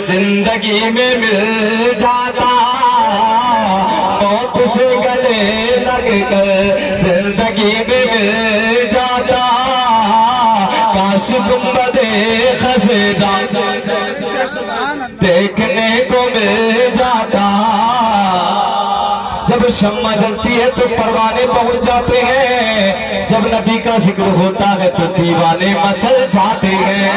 زندگی میں مل جاتا، موت سے گلے لگ کر زندگی میں مل جاتا، کاش گنبد خزیدہ دیکھنے کو مل جاتا۔ جب شمع جلتی ہے تو پروانے پہنچ جاتے ہیں، جب نبی کا ذکر ہوتا ہے تو دیوانے مچل جاتے ہیں۔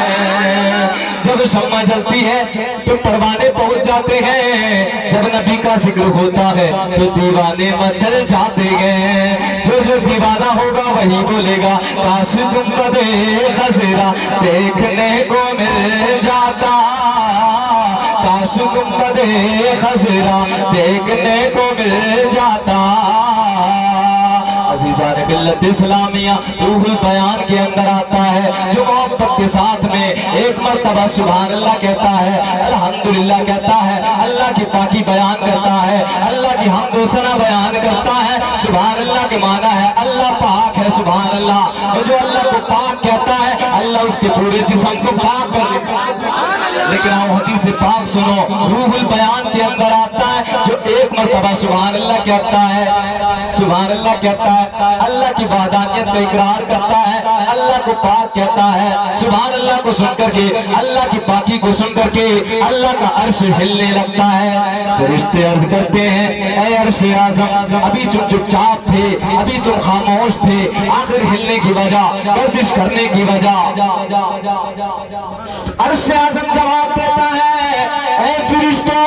جب شمع جلتی ہے تو پروانے پہنچ جاتے ہیں، جب نبی کا ذکر ہوتا ہے تو دیوانے مچل جاتے ہیں۔ جو جو دیوانہ ہوگا وہی بولے گا کاش گنبد خضرا دیکھنے کو مل جاتا، کاش گنبد خضرا دیکھنے کو مل جاتا۔ عزیزان ملت اسلامیہ، روح البیان کے اندر آتا ہے جو محبت کے ساتھ میں ایک مرتبہ سبحان اللہ کہتا ہے، الحمدللہ کہتا ہے، اللہ کی پاکی بیان کرتا ہے، اللہ کی حمد و ثنا بیان کرتا ہے۔ سبحان اللہ کے معنی ہے اللہ پاک ہے، سبحان اللہ۔ اور جو اللہ کو پاک کہتا ہے اللہ اس کے پورے جسم کو پاک کر دیتا ہے۔ لیکن آپ حدیث پاک سنو، روح البیان کے اندر آتا ہے جو ایک مرتبہ سبحان اللہ کہتا ہے، سبحان اللہ کہتا ہے، اللہ کی وحدانیت کا اقرار کرتا ہے، اللہ کو پاک کہتا ہے، سبحان اللہ کو سن کر کے، اللہ کی پاکی کو سن کر کے اللہ کا عرش ہلنے لگتا ہے۔ فرشتے عرض کرتے ہیں اے عرش اعظم، ابھی تم چپ چاپ تھے، ابھی تم خاموش تھے، آخر ہلنے کی وجہ، گردش کرنے کی وجہ۔ عرش اعظم جواب دیتا ہے اے فرشتوں،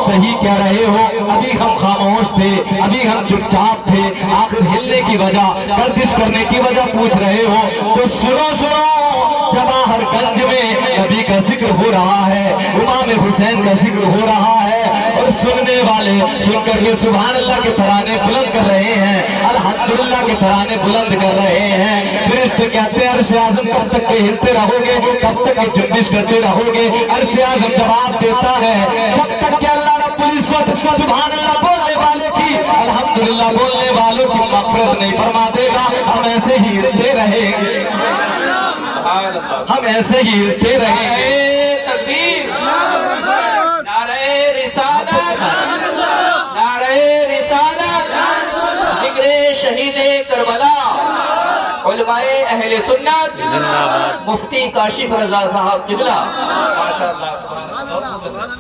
صحیح کہہ رہے ہو، ابھی ہم خاموش تھے، ابھی ہم چپ چاپ تھے، آخر ہلنے کی وجہ، گردش کرنے کی وجہ پوچھ رہے ہو تو سنو سنو، جواہر گنج میں نبی کا ذکر ہو رہا ہے، امام حسین کا ذکر ہو رہا ہے، اور سننے والے سن کر کے سبحان اللہ کے ترانے بلند کر رہے ہیں، الحمدللہ کے ترانے بلند کر رہے ہیں۔ فرشتے کہتے ہیں عرش اعظم کب تک کے ہلتے رہو گے، کب تک کے جنبش کرتے رہو گے؟ عرش اعظم جواب دیتا ہے جب تک کہ اللہ رب العزت سبحان اللہ بولنے والوں کی، الحمدللہ بولنے والوں کی مغفرت نہیں فرما دے گا، ہم ایسے ہی ہلتے رہیں گے، ہم ایسے ہی ہلتے رہیں گے۔ تکبیر، نعرہ رسالت، نعرہ رسالت، ذکر شہید کربلا، علماء اہل سنت، مفتی کاشف رضا صاحب قبلہ،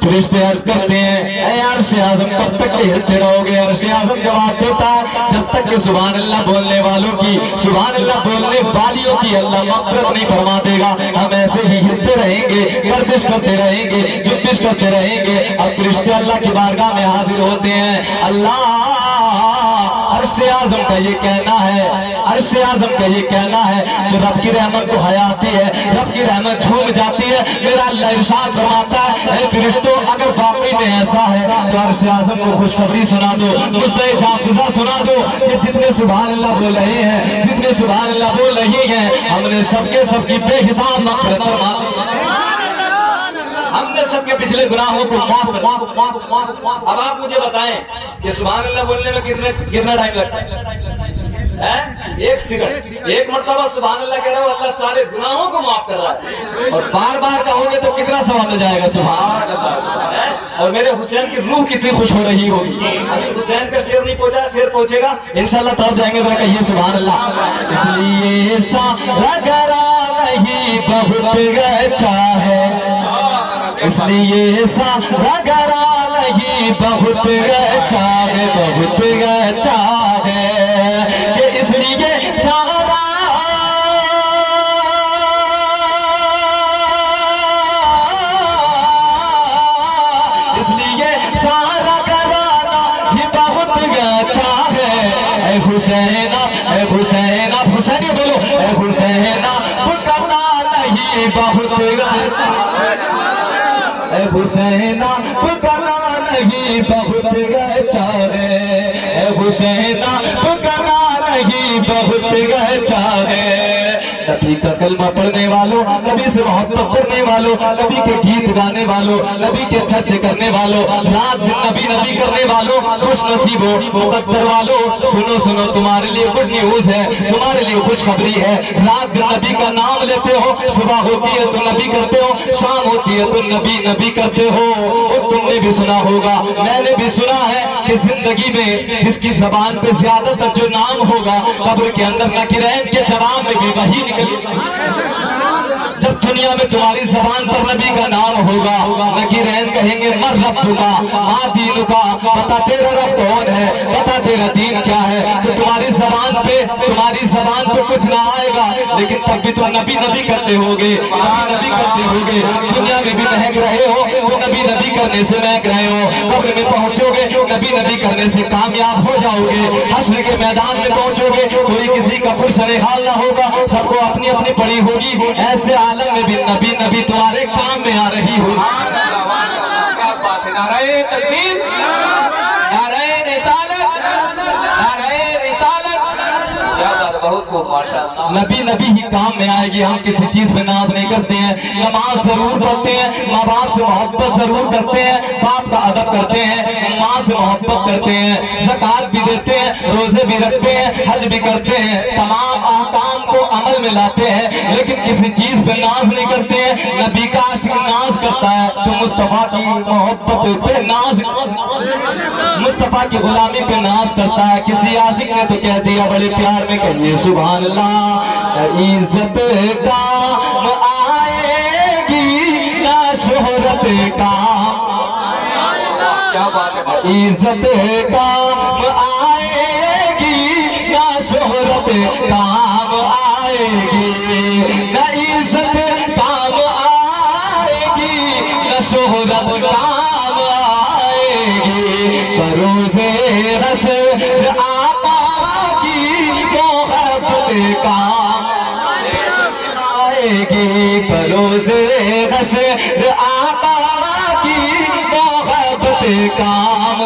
فرشتے عرض کرتے ہیں اے عرش اعظم کب تک کہ ہلتے رہو گے؟ عرش اعظم جواب دیتا ہے جب تک کہ سبحان اللہ بولنے والوں کی، سبحان اللہ بولنے والیوں کی اللہ مغفرت نہیں فرما دے گا، ہم ایسے ہی ہلتے رہیں گے، گردش کرتے رہیں گے، جنبش کرتے رہیں گے۔ اب فرشتے اللہ کی بارگاہ میں حاضر ہوتے ہیں، اللہ عرش اعظم کا یہ کہنا ہے، عرش اعظم کا یہ کہنا ہے جو رب کی رحمت کو حیاتی ہے، رب کی رحمت جھوم جاتی ہے۔ میرا اللہ ارشاد فرماتا ہے اے فرشتوں اگر واقعی میں ایسا ہے تو عرش اعظم کو خوشخبری سنا دو، مصدع جافظہ سنا دو کہ جتنے سبحان اللہ بول رہے ہیں، جتنے سبحان اللہ بول رہی ہیں، ہم نے سب کے سب کی بے حساب مغفرت فرما دی، ہم نے سب کے پچھلے گناہوں کو معاف کر۔ اب آپ مجھے بتائیں کہ سبحان اللہ بولنے میں کتنا ٹائم لگتا ہے؟ ایک سیکنڈ، ایک مرتبہ سبحان اللہ کہہ رہا ہو اللہ سارے گناہوں کو معاف کر رہا ہے، اور بار بار کہو گے تو کتنا ثواب مل جائے گا؟ سبحان اللہ۔ اور میرے حسین کی روح کتنی خوش ہو رہی ہوگی، ابھی حسین کا شعر نہیں پہنچا، شعر پہنچے گا انشاءاللہ تب جائیں گے، ذرا کہیے سبحان اللہ۔ اس لیے سارا گرا نہیں بہت اچھا ہے، اس لیے سارا گرا نہیں بہت اچھا ہے، بہت اچھا ہے، کہ اس لیے سارا اس لیے سارا گرانا ہی بہت اچھا ہے۔ اے حسین، اے حسین، آپ حسین بولو، اے حسین پکڑنا نہیں بہت اچھا ہے، اے حسین پکڑنا نہیں بہت اچھا ہے، اے حسین پکڑنا نہیں بہت اچھا ہے۔ नबी का कलमा पढ़ने वालों, नबी से मोहब्बत करने वालों, नबी के गीत गाने वालों, नबी के चर्चे करने वालों, रात दिन नबी नबी करने वालों, खुश नसीबों मुकद्दर वालों, सुनो सुनो तुम्हारे लिए गुड न्यूज है, तुम्हारे लिए खुशखबरी है। रात दिन नबी का नाम लेते हो, सुबह होती है तो नबी करते हो, शाम होती है तो नबी नबी करते हो। और तुमने भी सुना होगा, मैंने भी सुना है कि जिंदगी में जिसकी जबान पे ज्यादातर जो नाम होगा, कब्र के अंदर नकीरैन के जवाब में भी वही निकलेगा। जब दुनिया में तुम्हारी जबान पर नबी का नाम होगा, नकीरैन कहेंगे मर रब्बुका मा दीनुका, बता तेरा रब कौन है, बता तेरा दीन क्या है। तो तुम्हारी जबान पे कुछ ना आएगा, लेकिन तब भी तुम नबी नबी करते होगे, नबी करते होगे। दुनिया में भी महक रहे हो तो नबी नबी करने से महक रहे हो, कब्र में पहुंचोगे नबी नबी करने से कामयाब हो जाओगे। हश्र के मैदान में पहुंचोगे, कोई किसी का कुछ हाल ना होगा, सबको अपनी अपनी पड़ी होगी। ऐसे आलम में भी नबी नबी तुम्हारे काम में आ रही हो। नारे तकबीर, नारे रिसालत, नारे रिसालत। नबी नबी ही काम में आएगी। हम किसी चीज में नाम नहीं करते हैं, नमाज जरूर पढ़ते हैं, माँ बाप से मोहब्बत जरूर करते हैं, बाप का अदब करते हैं, माँ से मोहब्बत करते हैं, ज़कात भी देते हैं, रोजे भी रखते हैं, हज भी करते हैं, तमाम अहकाम को अमल में लाते हैं, लेकिन किसी चीज पे नाज नहीं करते हैं। नबी का आशिक नाज करता है तो मुस्तफा की मोहब्बत पे नाज, मुस्तफा की गुलामी पे नाज करता है। किसी आशिक ने तो कह दिया बड़े प्यार में, कहिए सुभान अल्लाह, इज्जत काम आएगी ना शोहरत काम, क्या बात है, इज्जत काम आएगी ना शोहरत काम आएगी, ना इज्जत काम आएगी ना शोहरत काम आएगी। बरोज़े हश्र आका की मोहब्बत काम आएगी, बरोज़े हश्र आका की मोहब्बत काम।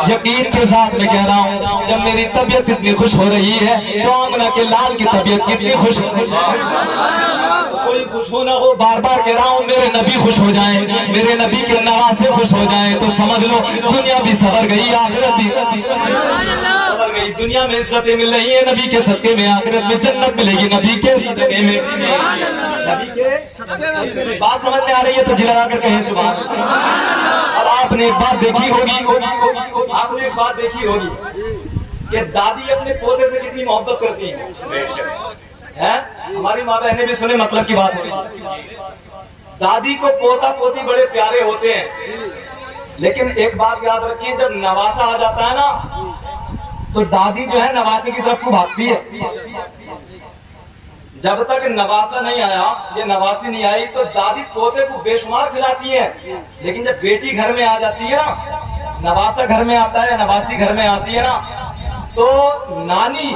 यकीन के साथ मैं कह रहा हूँ, जब मेरी तबीयत इतनी खुश हो रही है तो आमना के लाल की तबीयत कितनी खुश हो रही है। कोई खुश हो ना हो, बार बार कह रहा हूँ मेरे नबी खुश हो जाएं, मेरे नबी के नवासे खुश हो जाएं, तो समझ लो दुनिया भी सवर गई, आखिरत भी सवर गई। दुनिया में इज्जतें मिल रही है नबी के सदके में, आखिरत में जन्नत मिलेगी नबी के सदके में, नबी के। बात समझ में आ रही है तो जिला कर कहें सुभान अल्लाह। अब आपने एक बात देखी होगी, आपने एक बात देखी होगी कि दादी अपने पोते से कितनी मोहब्बत करती है। हमारी माँ बहनें भी सुने, मतलब की बात है। दादी को पोता पोती बड़े प्यारे होते हैं, लेकिन एक बात याद रखिए, जब नवासा आ जाता है ना तो दादी जो है नवासे की तरफ को भागती है। जब तक नवासा नहीं आया, ये नवासी नहीं आई, तो दादी पोते को बेशुमार खिलाती है, लेकिन जब बेटी घर में आ जाती है ना, नवासा घर में आता है, नवासी घर में आती है ना, तो नानी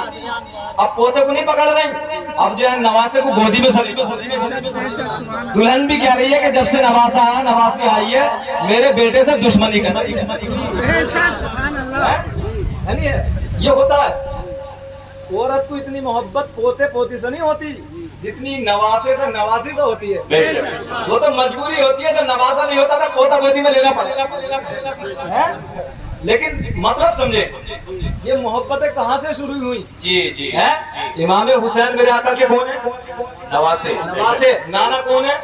अब पोते को नहीं पकड़ रही, अब जो है नवासे को गोदी में सली। दुल्हन भी कह रही है कि जब से नवासा आया, नवासी आई है, मेरे बेटे से दुश्मनी कर रही है। ये होता है। औरत को इतनी मोहब्बत पोते पोती से नहीं होती जितनी नवासे से नवासी से होती है। वो तो मजबूरी होती है, जब नवासा नहीं होता तो पोता पोती में लेना पड़ेगा। लेकिन मतलब समझे, ये मोहब्बतें कहाँ से शुरू हुई? जी जी है। इमाम हुसैन मेरे आका के कौन है? नवासे। नवासे। नाना कौन है?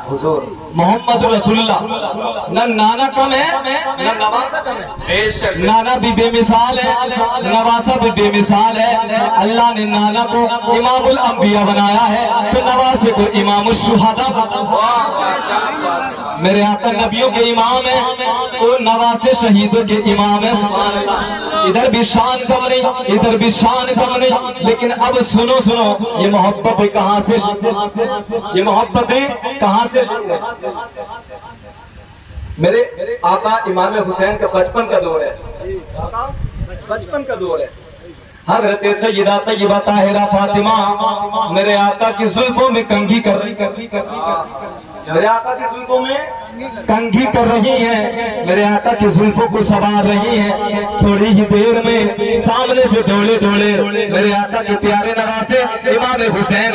हुजूर मोहम्मद रसूलुल्लाह। न नाना कम है न नवासा कम है। नाना भी बेमिसाल है, नवासा भी बेमिसाल है। अल्लाह ने नाना को इमामुल अंबिया बनाया है तो नवासे को इमामुश शुहदा। मेरे आका नबियों के इमाम है, तो नवासे शहीदों के इमाम है। इधर भी शान कम नहीं, इधर भी शान कम नहीं। लेकिन अब सुनो सुनो, ये मोहब्बत कहाँ से, ये मोहब्बतें कहाँ से शुरू है? मेरे आका इमाम हुसैन का बचपन का दौर है, बचपन का दौर है। हज़रत सय्यदा तय्यबा ताहिरा फातिमा मेरे आका की जुल्फों में कंघी कर रही। میرے آقا کی زلفوں میں کنگھی کر رہی ہیں، میرے آقا کی زلفوں کو سنوار رہی ہیں. تھوڑی ہی دیر میں سامنے سے دوڑے دوڑے میرے آقا کے پیارے نواسے امام حسین